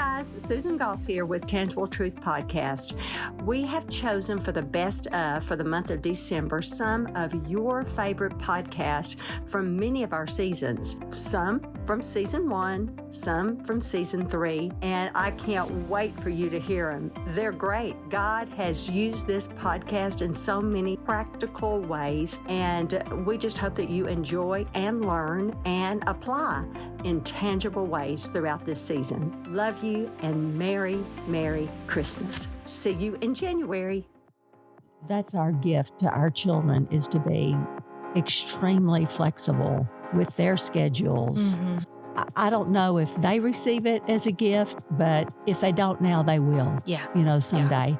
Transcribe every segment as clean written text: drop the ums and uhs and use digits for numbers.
guys, Susan Goss here with Tangible Truth Podcast. We have chosen for the best of for the month of December some of your favorite podcasts from many of our seasons. Some from season 1, some from season 3, and I can't wait for you to hear them. They're great. God has used this podcast in so many practical ways, and we just hope that you enjoy and learn and apply in tangible ways throughout this season. Love you and Merry, Merry Christmas. See you in January. That's our gift to our children, is to be extremely flexible with their schedules. Mm-hmm. I don't know if they receive it as a gift, but if they don't now, they will. Someday.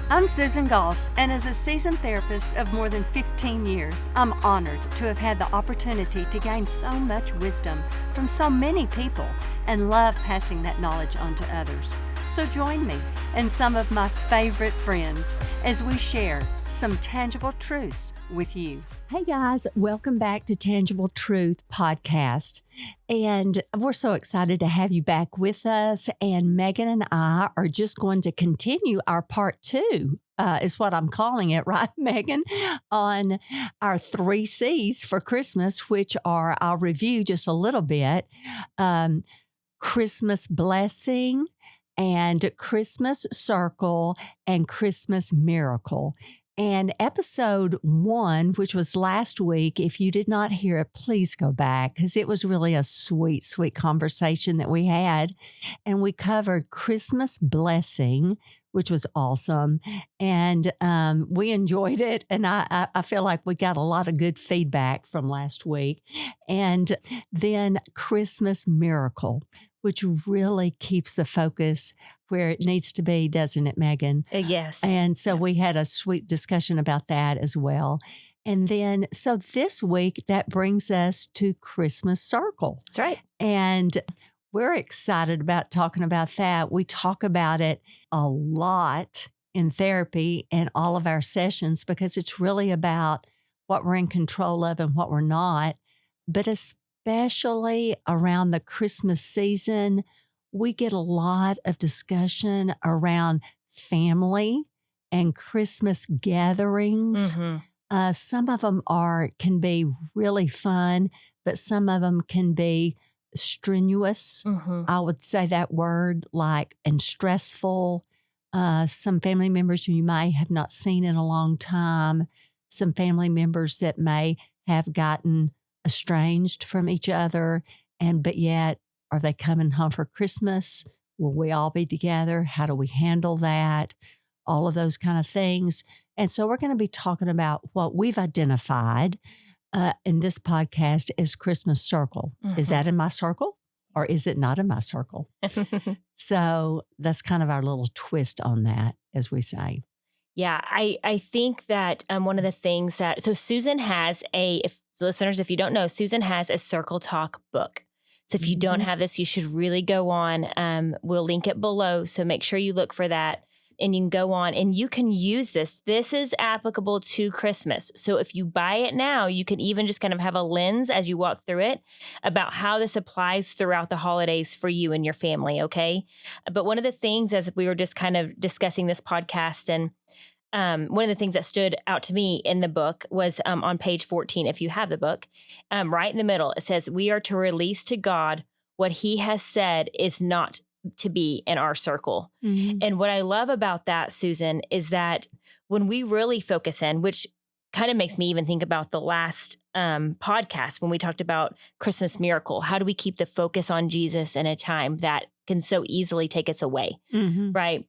I'm Susan Goss, and as a seasoned therapist of more than 15 years, I'm honored to have had the opportunity to gain so much wisdom from so many people and love passing that knowledge on to others. So join me and some of my favorite friends as we share some tangible truths with you. Hey guys, welcome back to Tangible Truth Podcast. And we're so excited to have you back with us. And Megan and I are just going to continue our part 2, is what I'm calling it, right, Megan? On our 3 C's for Christmas, which are, I'll review just a little bit, Christmas blessing and Christmas circle and Christmas miracle. And episode 1, which was last week, if you did not hear it, please go back, because it was really a sweet, sweet conversation that we had. And we covered Christmas blessing, which was awesome. And we enjoyed it. And I feel like we got a lot of good feedback from last week. And then Christmas miracle, which really keeps the focus where it needs to be, doesn't it, Megan? Yes. And so we had a sweet discussion about that as well. And then, so this week, that brings us to Christmas Circle. That's right. And we're excited about talking about that. We talk about it a lot in therapy and all of our sessions because it's really about what we're in control of and what we're not. But especially around the Christmas season, we get a lot of discussion around family and Christmas gatherings. Mm-hmm. Some of them can be really fun, but some of them can be strenuous. Mm-hmm. I would say that word, and stressful. Some family members who you may have not seen in a long time, some family members that may have gotten estranged from each other, but yet, are they coming home for Christmas? Will we all be together? How do we handle that? All of those kind of things. And so we're going to be talking about what we've identified in this podcast as Christmas circle. Mm-hmm. Is that in my circle or is it not in my circle? So that's kind of our little twist on that, as we say. Yeah, I think that one of the things so Susan has if you don't know, Susan has a Circle Talk book. So if you don't have this, you should really go on. We'll link it below. So make sure you look for that and you can go on and you can use this. This is applicable to Christmas. So if you buy it now, you can even just kind of have a lens as you walk through it about how this applies throughout the holidays for you and your family. Okay. But one of the things, as we were just kind of discussing this podcast, and one of the things that stood out to me in the book was on page 14, if you have the book, right in the middle, it says, we are to release to God what he has said is not to be in our circle. Mm-hmm. And what I love about that, Susan, is that when we really focus in, which kind of makes me even think about the last podcast when we talked about Christmas miracle, how do we keep the focus on Jesus in a time that can so easily take us away, right?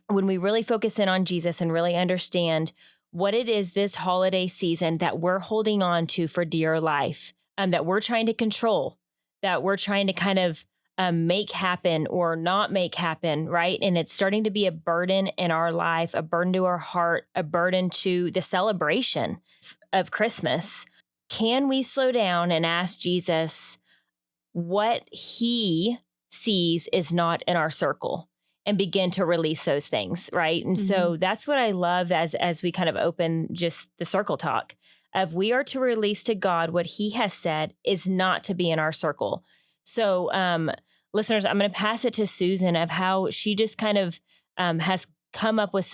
When we really focus in on Jesus and really understand what it is this holiday season that we're holding on to for dear life, that we're trying to control, that we're trying to kind of make happen or not make happen, right? And it's starting to be a burden in our life, a burden to our heart, a burden to the celebration of Christmas. Can we slow down and ask Jesus what he sees is not in our circle? And begin to release those things, right? And so that's what I love as we kind of open just the circle talk of we are to release to God what he has said is not to be in our circle. So listeners, I'm going to pass it to Susan of how she just kind of has come up with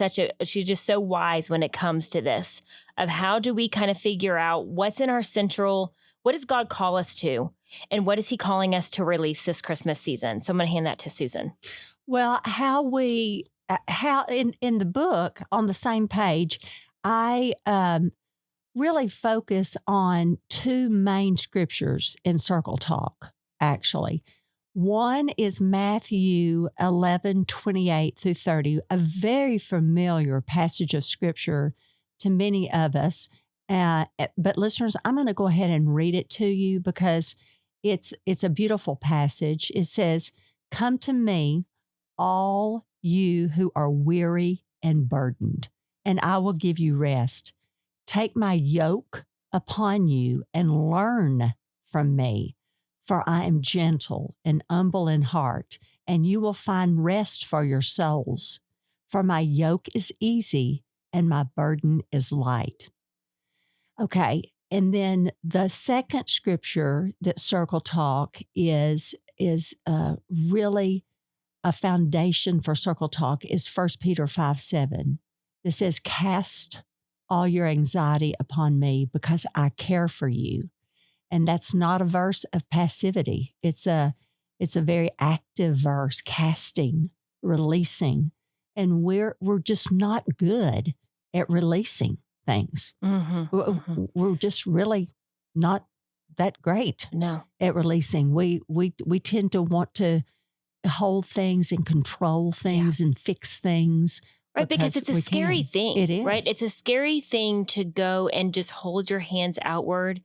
she's just so wise when it comes to this, of how do we kind of figure out what's in our central, what does God call us to? And what is he calling us to release this Christmas season? So I'm going to hand that to Susan. Well, how in the book on the same page, I really focus on two main scriptures in Circle Talk, actually. One is Matthew 11:28-30, a very familiar passage of scripture to many of us. But listeners, I'm going to go ahead and read it to you because it's a beautiful passage. It says, "Come to me, all you who are weary and burdened, and I will give you rest. Take my yoke upon you and learn from me, for I am gentle and humble in heart, and you will find rest for your souls. For my yoke is easy and my burden is light." Okay, and then the second scripture that Circle Talk is really a foundation for Circle Talk is 1 Peter 5:7. It says, "Cast all your anxiety upon me because I care for you." And that's not a verse of passivity. It's a very active verse, casting, releasing. And we're just not good at releasing things. We're just really not that great at releasing. We tend to want to hold things and control things and fix things. Right, because it's a scary thing. It is. Right? It's a scary thing to go and just hold your hands outward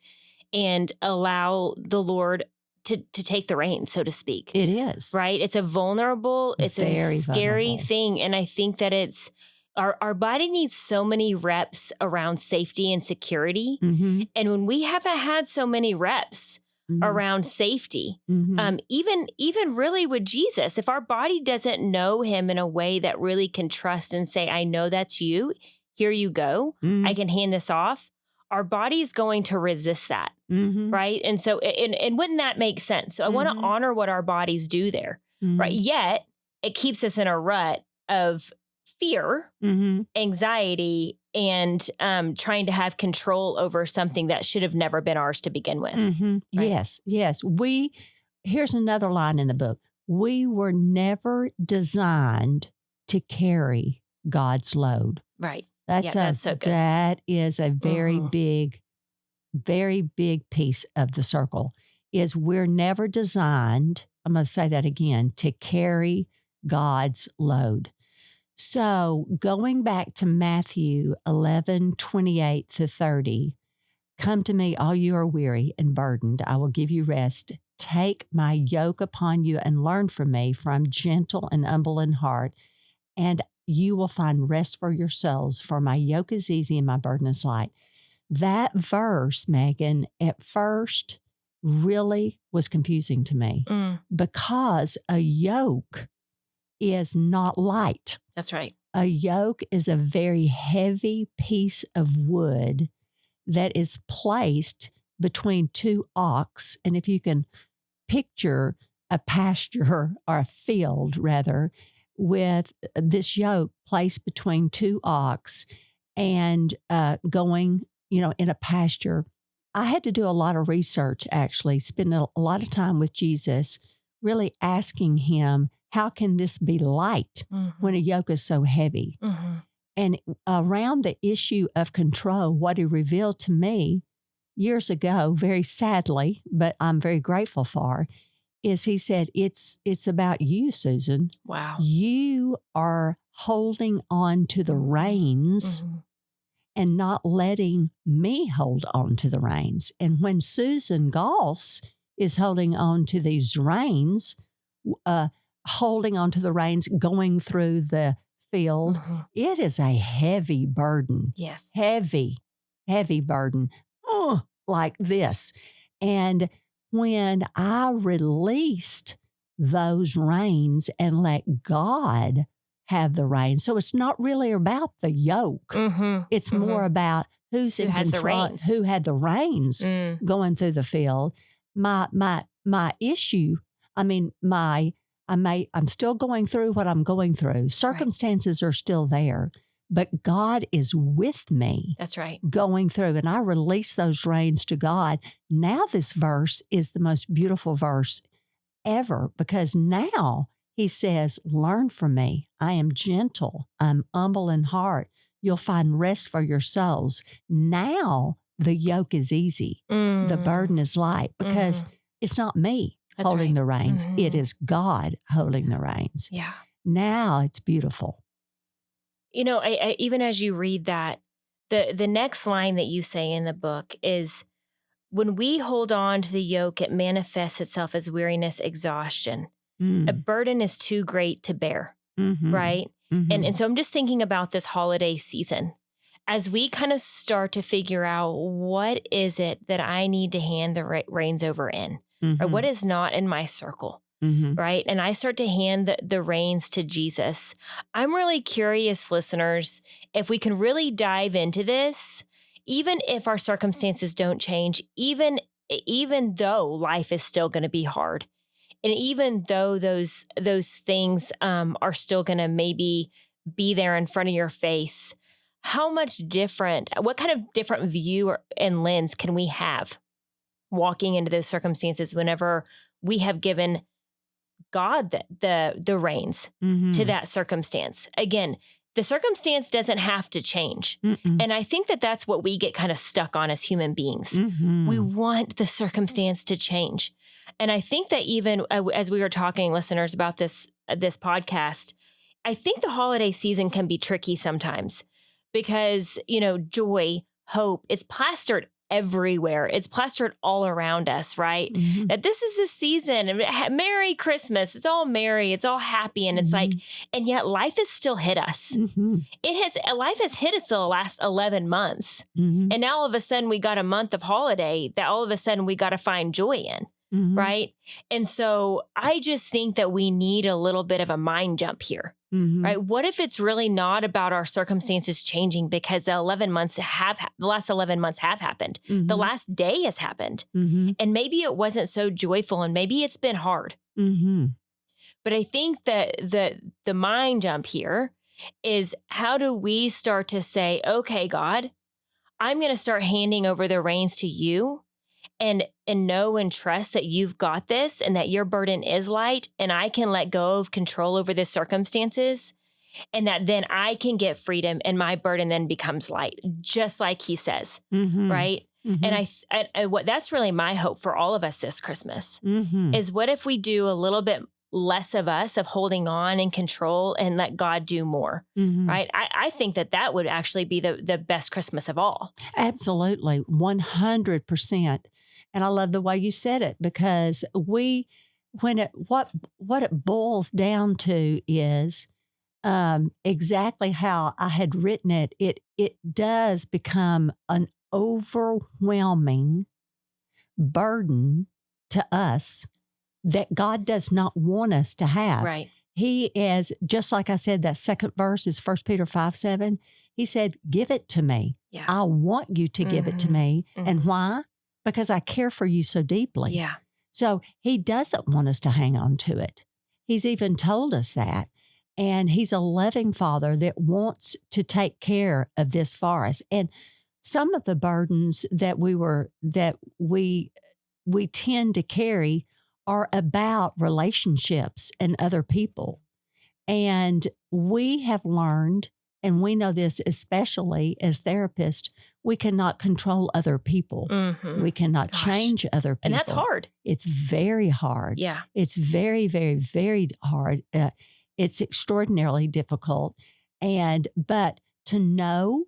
and allow the Lord to take the reins, so to speak. It is. Right? It's a very scary vulnerable thing. And I think that it's, our body needs so many reps around safety and security. Mm-hmm. And when we haven't had so many reps around safety, even really with Jesus, if our body doesn't know him in a way that really can trust and say, I know that's you, here you go, I can hand this off, our body's going to resist that, right? And so, and wouldn't that make sense? So I want to honor what our bodies do there, right? Yet it keeps us in a rut of fear, anxiety, and trying to have control over something that should have never been ours to begin with. Right? Yes. Here's another line in the book. We were never designed to carry God's load. Right. That's so good. That is a very big piece of the circle, is we're never designed, I'm going to say that again, to carry God's load. So going back to Matthew 11:28-30, "Come to me, all you are weary and burdened. I will give you rest. Take my yoke upon you and learn from me, for I'm gentle and humble in heart, and you will find rest for your souls, for my yoke is easy and my burden is light." That verse, Megan, at first really was confusing to me because a yoke is not light. That's right. A yoke is a very heavy piece of wood that is placed between two ox. And if you can picture a pasture or a field, rather, with this yoke placed between two ox and going, in a pasture. I had to do a lot of research, actually, spend a lot of time with Jesus, really asking him, how can this be light when a yoke is so heavy? And around the issue of control, what he revealed to me years ago, very sadly, but I'm very grateful for, is he said, it's about you, Susan. Wow. You are holding on to the reins and not letting me hold on to the reins. And when Susan Goss is holding on to these reins, holding on to the reins, going through the field, it is a heavy burden. Yes. Heavy burden. Like this. And when I released those reins and let God have the reins, so it's not really about the yoke. It's more about who's in control, who had the reins going through the field. My issue I'm still going through what I'm going through. Circumstances are still there, but God is with me. That's right. Going through, and I release those reins to God. Now this verse is the most beautiful verse ever, because now he says, learn from me. I am gentle. I'm humble in heart. You'll find rest for your souls. Now the yoke is easy. The burden is light, because it's not me holding the reins. It is God holding the reins. Yeah. Now it's beautiful. You know, I even as you read that, the next line that you say in the book is, when we hold on to the yoke, it manifests itself as weariness, exhaustion. A burden is too great to bear, right? And so I'm just thinking about this holiday season. As we kind of start to figure out, what is it that I need to hand the reins over in? Or what is not in my circle? Right? And I start to hand the reins to Jesus. I'm really curious, listeners, if we can really dive into this, even if our circumstances don't change, even though life is still going to be hard, and even though those things are still going to maybe be there in front of your face, what kind of different view and lens can we have walking into those circumstances whenever we have given God the reins to that circumstance? Again, the circumstance doesn't have to change. And I think that that's what we get kind of stuck on as human beings. We want the circumstance to change. And I think that even as we were talking, listeners, about this podcast, I think the holiday season can be tricky sometimes, because, joy, hope, it's plastered everywhere. It's plastered all around us, right? That this is the season. Merry Christmas. It's all merry. It's all happy. And it's like, and yet life has still hit us. Life has hit us the last 11 months. And now all of a sudden we got a month of holiday that all of a sudden we got to find joy in. Right. And so I just think that we need a little bit of a mind jump here. Right. What if it's really not about our circumstances changing, because the last 11 months have happened. The last day has happened. And maybe it wasn't so joyful, and maybe it's been hard. But I think that the mind jump here is, how do we start to say, okay, God, I'm going to start handing over the reins to you, and know and trust that you've got this, and that your burden is light, and I can let go of control over the circumstances, and that then I can get freedom, and my burden then becomes light, just like he says, right? And what that's really my hope for all of us this Christmas is, what if we do a little bit less of us, of holding on and control, and let God do more, right? I think that would actually be the best Christmas of all. Absolutely, 100%. And I love the way you said it, because what it boils down to is exactly how I had written it. It does become an overwhelming burden to us that God does not want us to have. Right. He is, just like I said, that second verse is 1 Peter 5:7. He said, give it to me. Yeah. I want you to give it to me. And why? Because I care for you so deeply. Yeah. So he doesn't want us to hang on to it. He's even told us that. And he's a loving father that wants to take care of this for us. And some of the burdens that we tend to carry are about relationships and other people. And we have learned, and we know this especially as therapists, we cannot control other people. We cannot change other people. And that's hard. It's very hard. Yeah. It's very, very, very hard. It's extraordinarily difficult. But to know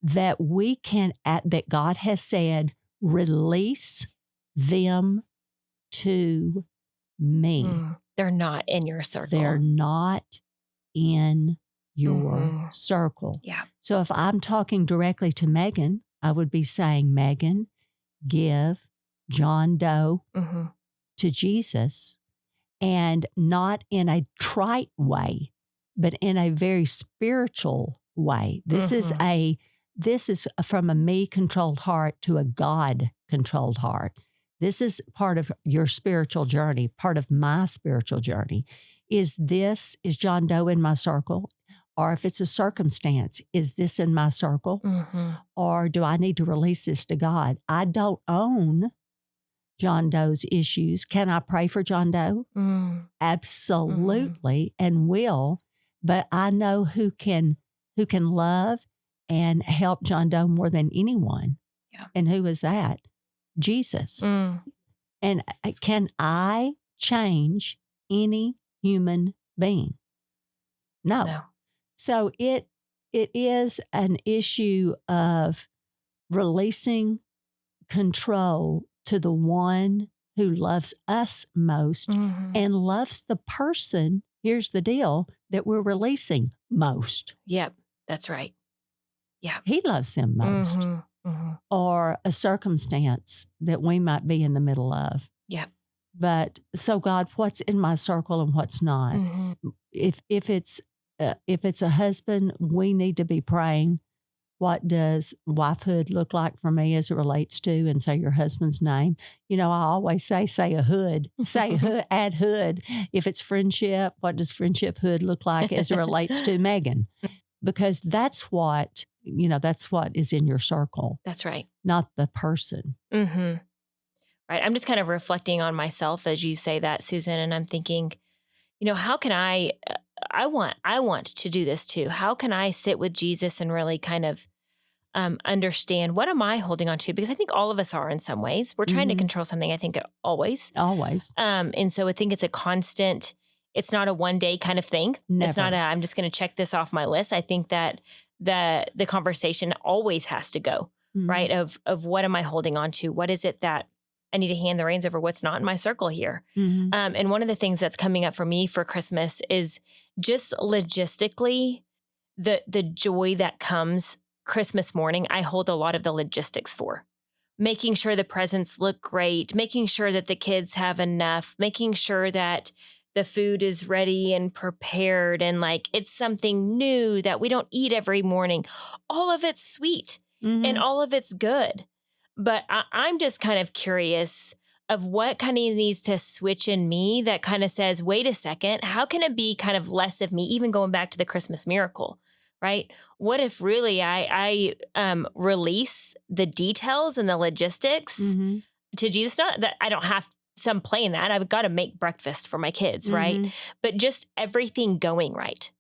that we can, that God has said, release them to me. They're not in your circle. They're not in your circle. Yeah. So if I'm talking directly to Megan, I would be saying, Megan, give John Doe to Jesus, and not in a trite way, but in a very spiritual way. This is from a me-controlled heart to a God-controlled heart. this is part of your spiritual journey, part of my spiritual journey. Is John Doe in my circle? Or if it's a circumstance, is this in my circle? Mm-hmm. Or do I need to release this to God? I don't own John Doe's issues. Can I pray for John Doe? Absolutely, and will. But I know who can love and help John Doe more than anyone. Yeah. And who is that? Jesus. And can I change any human being? No. So it is an issue of releasing control to the one who loves us most and loves the person, here's the deal, that we're releasing most. Yep, that's right. Yeah. He loves them most. Or a circumstance that we might be in the middle of. Yeah. But so God, what's in my circle and what's not? If it's a husband, we need to be praying. What does wifehood look like for me as it relates to, and say your husband's name? I always say a hood, hood, add hood. If it's friendship, what does friendship hood look like as it relates to Megan? Because that's what is in your circle. That's right. Not the person. Right. I'm just kind of reflecting on myself as you say that, Susan, and I'm thinking, how can I want to do this too. How can I sit with Jesus and really kind of understand what am I holding on to? Because I think all of us are in some ways. We're trying to control something, I think, always. And so I think it's a constant, it's not a one day kind of thing. Never. It's not I'm just going to check this off my list. I think that the conversation always has to go, right? Of what am I holding on to? What is it that I need to hand the reins over? What's not in my circle here? And one of the things that's coming up for me for Christmas is just logistically the joy that comes Christmas morning. I hold a lot of the logistics for making sure the presents look great, making sure that the kids have enough, making sure that the food is ready and prepared and like it's something new that we don't eat every morning. All of it's sweet and all of it's good. But I'm just kind of curious of what kind of needs to switch in me that kind of says, wait a second, how can it be kind of less of me, even going back to the Christmas miracle, right? What if really I release the details and the logistics to Jesus? Not that I don't have some play in that. I've got to make breakfast for my kids, right? But just everything going right,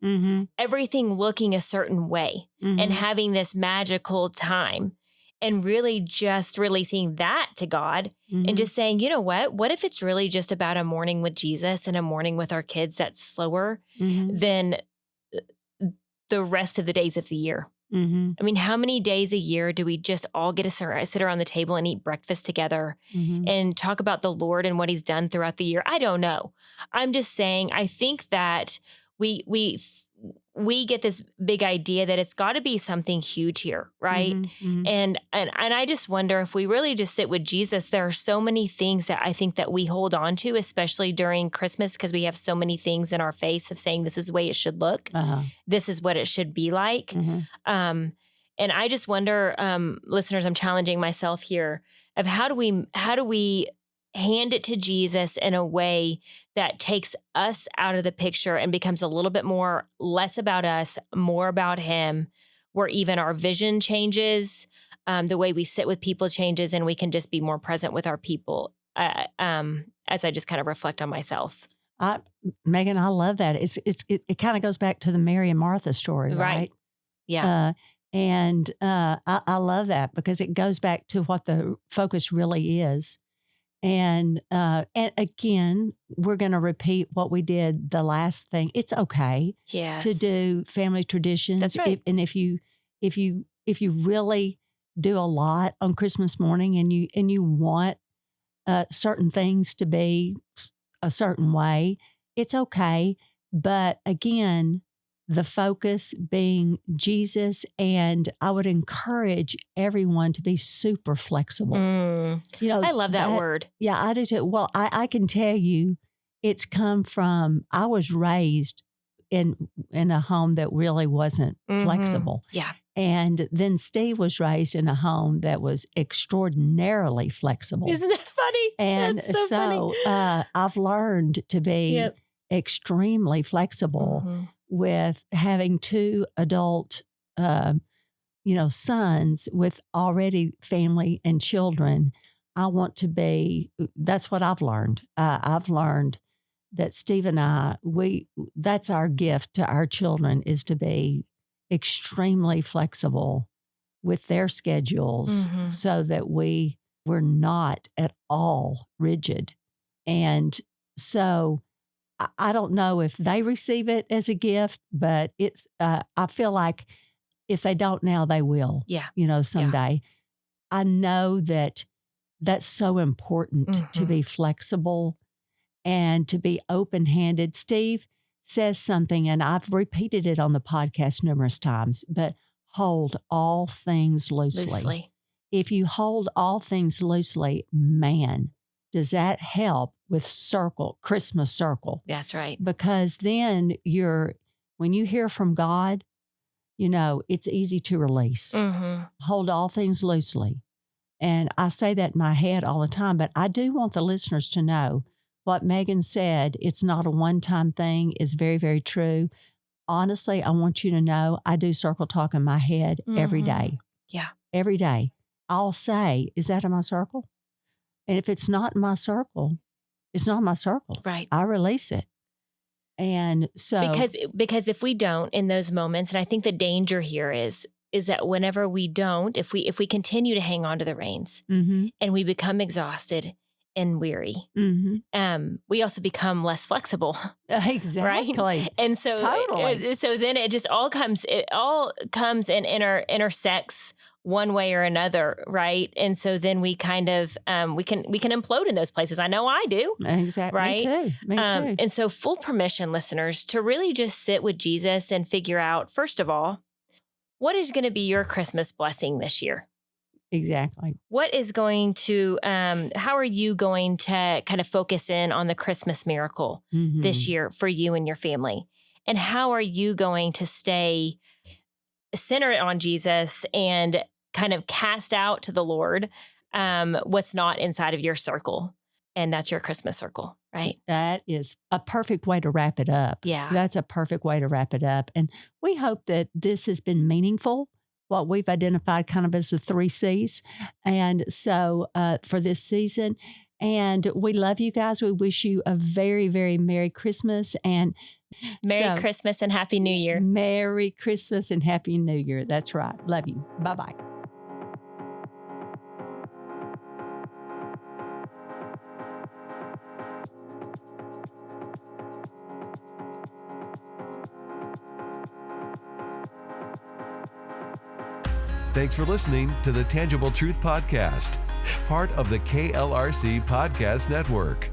everything looking a certain way and having this magical time. And really just releasing that to God and just saying, you know what if it's really just about a morning with Jesus and a morning with our kids that's slower than the rest of the days of the year? I mean, how many days a year do we just all get to sit around the table and eat breakfast together and talk about the Lord and what he's done throughout the year? I don't know. I'm just saying, I think that we get this big idea that it's got to be something huge here, right? And I just wonder if we really just sit with Jesus, there are so many things that I think that we hold on to, especially during Christmas, because we have so many things in our face of saying this is the way it should look. This is what it should be like. And I just wonder, listeners, I'm challenging myself here of how do we hand it to Jesus in a way that takes us out of the picture and becomes a little bit less about us, more about him, where even our vision changes, the way we sit with people changes, and we can just be more present with our people as I just kind of reflect on myself. Megan, I love that. It kind of goes back to the Mary and Martha story, right? Yeah. And I love that because it goes back to what the focus really is. And again, we're going to repeat what we did the last thing. It's okay to do family traditions. That's right. And if you really do a lot on Christmas morning and you want certain things to be a certain way, it's okay. But again, the focus being Jesus, and I would encourage everyone to be super flexible. I love that word. Yeah, I do too. Well, I can tell you, it's come from, I was raised in a home that really wasn't flexible. Yeah. And then Steve was raised in a home that was extraordinarily flexible. Isn't that funny. And That's so funny. I've learned to be Yep. extremely flexible Mhm. with having two adult, sons with already family and children. I want to be, that's what I've learned. I've learned that Steve and I, that's our gift to our children, is to be extremely flexible with their schedules Mhm. so that we're not at all rigid. And so I don't know if they receive it as a gift, but I feel like if they don't now, they will, Yeah. someday. I know that that's so important to Mhm. be flexible and to be open handed. Steve says something, and I've repeated it on the podcast numerous times, but hold all things loosely. If you hold all things loosely, man, does that help with Christmas circle? That's right. Because then when you hear from God, it's easy to release. Mhm. Hold all things loosely. And I say that in my head all the time, but I do want the listeners to know what Megan said. It's not a one-time thing is very, very true. Honestly, I want you to know I do circle talk in my head every Mhm. day. Yeah. Every day. I'll say, is that in my circle? And if it's not in my circle, it's not my circle. Right. I release it. And so Because if we don't in those moments, and I think the danger here is that whenever we don't, if we continue to hang on to the reins mm-hmm, and we become exhausted and weary, mm-hmm. we also become less flexible. Exactly. Right? And so Totally. so then it all comes and intersects one way or another, right? And so then we kind of we can implode in those places. I know I do. Exactly. Right? Me too. And so full permission, listeners, to really just sit with Jesus and figure out, first of all, what is going to be your Christmas blessing this year? Exactly. What is going to, how are you going to kind of focus in on the Christmas miracle this year for you and your family? And how are you going to stay centered on Jesus and kind of cast out to the Lord what's not inside of your circle? And that's your Christmas circle, right? That is a perfect way to wrap it up. Yeah. That's a perfect way to wrap it up. And we hope that this has been meaningful, what we've identified kind of as the 3 C's. And so for this season, and we love you guys. We wish you a very, very Merry Christmas and Merry Christmas and Happy New Year. Merry Christmas and Happy New Year. That's right. Love you. Bye-bye. Thanks for listening to the Tangible Truth Podcast, part of the KLRC Podcast Network.